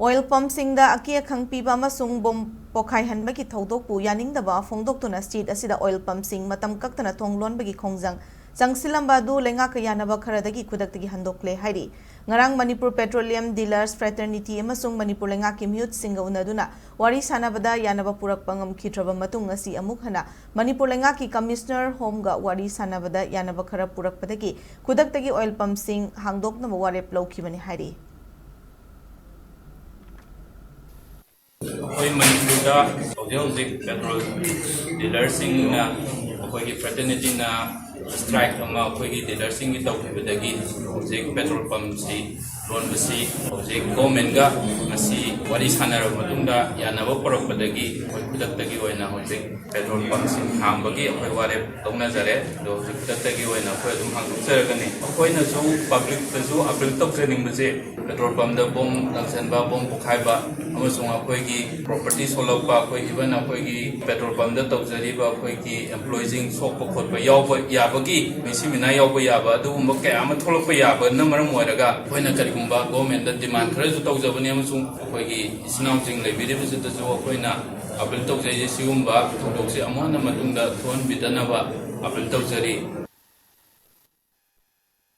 Oil pump singda akia khang piba amasung bom pokhai hanbagi thodokpu yaningdaba phongdoktuna street asida oil pump sing matam Kaktana Thong Lonbagi Khongjang changsilamba du lenga ka yanaba kharadagi khudaktagi Handokkhre hairi ngarang Manipur Petroleum Dealers Fraternity amasung Manipur lenga ki mute singa unaduna wari sanabada yanaba purak pangam khitraba matung asi amuk hana Manipur lenga ki Commissioner Homga wari sanabada yanaba khara purak padagi khudaktagi oil pump sing hangdokna warep lawkhibani hairi Koi Manipur hojik petrol dealersing na koi fraternity na strike ama koi dealersing ki tawhibadagi hojik petrol pump si loan basi hojik government ga asi wari sanar matungda yanaba porokpadagi koi kudaktagi oina hojik petrol pump si hambagi koi ware tongna jare do hojik kudaktagi oina koi dum hangdokseragani koi na so public tasu apil tok training base petrol pump da bom langsanba bom pokhaiba amasung akoigi property solokpa akoi even akoigi petrol pump da tawjariba akoigi employees sokpa khotpa yawba yabagi misimina yawba yaba adugumba kaya ama tholokpa yaba na maram oiraga koina karigumba government da demand khara ju tawjabani amasung akoigi isinaujing leibiribase da ju akoina apil tawjai sigumba thodokse amana matungda thon bidanaba apil tawjari